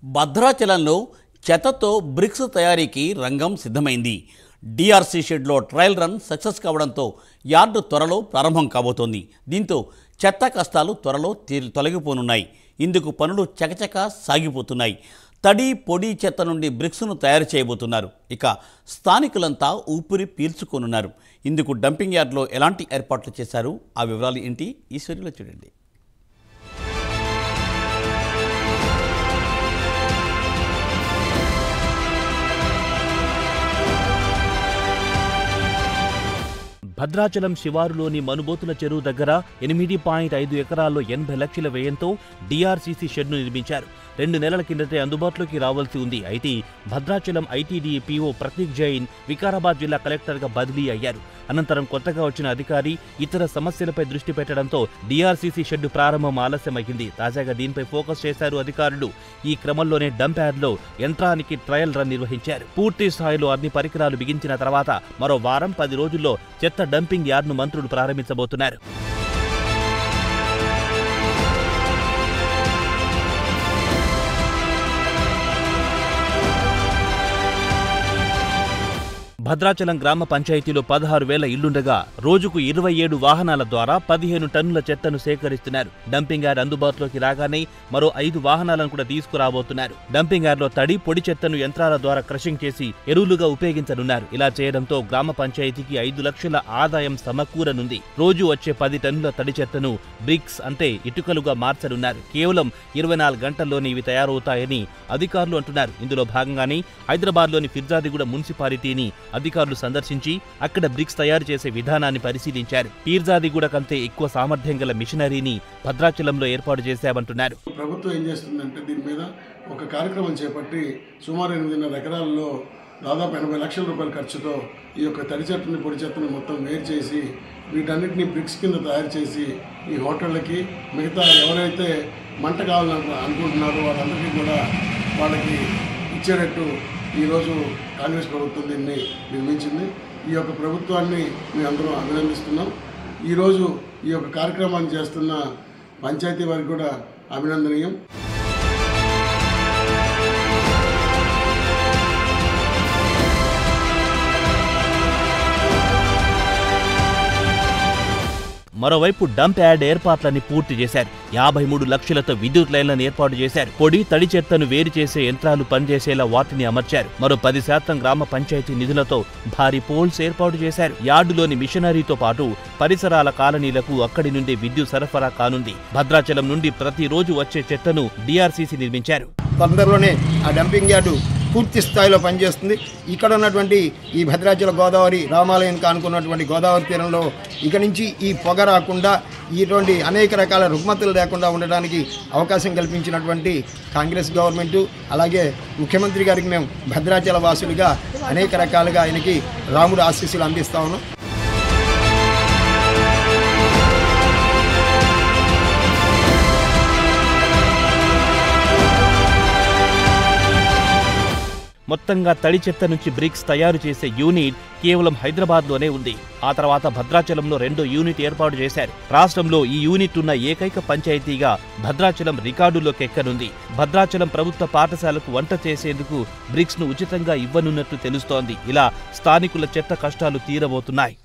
భద్రాచలంలో చెత్తతో బ్రిక్స్ తయారీకి రంగం సిద్ధమైంది. డిఆర్సీ షెడ్లో ట్రయల్ రన్ సక్సెస్ కావడంతో యార్డు త్వరలో ప్రారంభం కాబోతోంది. దీంతో చెత్త కష్టాలు త్వరలో తొలగిపోనున్నాయి. ఇందుకు పనులు చకచకా సాగిపోతున్నాయి. తడి పొడి చెత్త నుండి బ్రిక్స్ను తయారు చేయబోతున్నారు. ఇక స్థానికులంతా ఊపిరి పీల్చుకోనున్నారు. ఇందుకు డంపింగ్ యార్డ్లో ఎలాంటి ఏర్పాట్లు చేశారు, ఆ వివరాలు ఏంటి ఈ స్టోరీలో చూడండి. భద్రాచలం శివారులోని మనుబోతుల చెరువు దగ్గర 8.5 ఎకరాల్లో 80 లక్షల వ్యయంతో డిఆర్సీసీ షెడ్ను నిర్మించారు. 2 నెలల కిందటే అందుబాటులోకి రావాల్సి ఉంది. అయితే భద్రాచలం ఐటీడీఏ పీఓ ప్రతీక్ జైన్ వికారాబాద్ జిల్లా కలెక్టర్గా బదిలీ అయ్యారు. అనంతరం కొత్తగా వచ్చిన అధికారి ఇతర సమస్యలపై దృష్టి పెట్టడంతో డిఆర్సీసీ షెడ్డు ప్రారంభం ఆలస్యమైంది. తాజాగా దీనిపై ఫోకస్ చేశారు అధికారులు. ఈ క్రమంలోనే డంప్ యార్డ్లో యంత్రానికి ట్రయల్ రన్ నిర్వహించారు. పూర్తి స్థాయిలో అన్ని పరికరాలు బిగించిన తర్వాత మరో వారం 10 రోజుల్లో చెత్త డంపింగ్ యార్డ్ను మంత్రులు ప్రారంభించబోతున్నారు. భద్రాచలం గ్రామ పంచాయతీలో 16,000 ఇళ్లుండగా రోజుకు 27 వాహనాల ద్వారా 15 టన్నుల చెత్తను సేకరిస్తున్నారు. డంపింగ్ యార్డ్ అందుబాటులోకి రాగానే మరో 5 వాహనాలను కూడా తీసుకురాబోతున్నారు. డంపింగ్ యార్డ్లో తడి పొడి చెత్తను యంత్రాల ద్వారా క్రషింగ్ చేసి ఎరువులుగా ఉపయోగించనున్నారు. ఇలా చేయడంతో గ్రామ పంచాయతీకి 5 లక్షల ఆదాయం సమకూరనుంది. రోజు వచ్చే 10 టన్నుల తడి చెత్తను బ్రిక్స్ అంటే ఇటుకలుగా మార్చనున్నారు. కేవలం 24 గంటల్లోనే ఇవి తయారవుతాయని అధికారులు అంటున్నారు. ఇందులో భాగంగానే హైదరాబాద్లోని ఫిర్జాదిగూడ మున్సిపాలిటీని అధికారులు సందర్శించి అక్కడ బ్రిక్స్ తయారు చేసే విధానాన్ని పరిశీలించారు. పీర్జాదిగూడ కంటే ఎక్కువ సామర్థ్యం గల మిషనరీని భద్రాచలంలో ఏర్పాటు చేశామంటున్నారు. ప్రభుత్వం ఏం చేస్తుందంటే దీని మీద ఒక కార్యక్రమం చేపట్టి సుమారు 8.5 ఎకరాల్లో దాదాపు 80 లక్షల రూపాయల ఖర్చుతో ఈ యొక్క తడి చెత్తని పొడి చెత్తని మొత్తం వేరు చేసి వీటన్నిటిని బ్రిక్స్ కింద తయారు చేసి ఈ హోటళ్ళకి మిగతా ఎవరైతే మంట కావాలని అనుకుంటున్నారో వాళ్ళందరికీ కూడా వాళ్ళకి ఇచ్చేటట్టు ఈరోజు కాంగ్రెస్ ప్రభుత్వం దీన్ని నిర్మించింది. ఈ యొక్క ప్రభుత్వాన్ని మేము అందరం అభినందిస్తున్నాం. ఈరోజు ఈ యొక్క కార్యక్రమాన్ని చేస్తున్న పంచాయతీ వారికి కూడా అభినందనీయం. మరోవైపు డంప్ యార్డ్ ఏర్పాట్లని పూర్తి చేశారు. 53 లక్షలతో విద్యుత్ లైన్లను ఏర్పాటు చేశారు. పొడి తడి చెత్తను వేరు చేసే యంత్రాలు పనిచేసేలా వాటిని అమర్చారు. మరో 10% గ్రామ పంచాయతీ నిధులతో భారీ పోల్స్ ఏర్పాటు చేశారు. యార్డులోని మిషనరీతో పాటు పరిసరాల కాలనీలకు అక్కడి నుండి విద్యుత్ సరఫరా కానుంది. భద్రాచలం నుండి ప్రతిరోజు వచ్చే చెత్తను డిఆర్సీసీ నిర్మించారు. తొందరలోనే ఆ డంపింగ్ యార్డు పూర్తి స్థాయిలో పనిచేస్తుంది. ఇక్కడ ఉన్నటువంటి ఈ భద్రాచల గోదావరి రామాలయం కానుకున్నటువంటి గోదావరి తీరంలో ఇక నుంచి ఈ పొగ రాకుండా ఇటువంటి అనేక రకాల రుగ్మతలు లేకుండా ఉండడానికి అవకాశం కల్పించినటువంటి కాంగ్రెస్ గవర్నమెంటు అలాగే ముఖ్యమంత్రి గారికి మేము భద్రాచల వాసులుగా అనేక రకాలుగా ఆయనకి రాముడు ఆశీస్సులు అందిస్తా ఉన్నాం. మొత్తంగా తడి చెత్త నుంచి బ్రిక్స్ తయారు చేసే యూనిట్ కేవలం హైదరాబాద్లోనే ఉంది. ఆ తర్వాత భద్రాచలంలో 2వ యూనిట్ ఏర్పాటు చేశారు. రాష్ట్రంలో ఈ యూనిట్ ఉన్న ఏకైక పంచాయతీగా భద్రాచలం రికార్డులోకి ఎక్కనుంది. భద్రాచలం ప్రభుత్వ పాఠశాలకు వంట చేసేందుకు బ్రిక్స్ ను ఉచితంగా ఇవ్వనున్నట్లు తెలుస్తోంది. ఇలా స్థానికుల చెత్త కష్టాలు తీరబోతున్నాయి.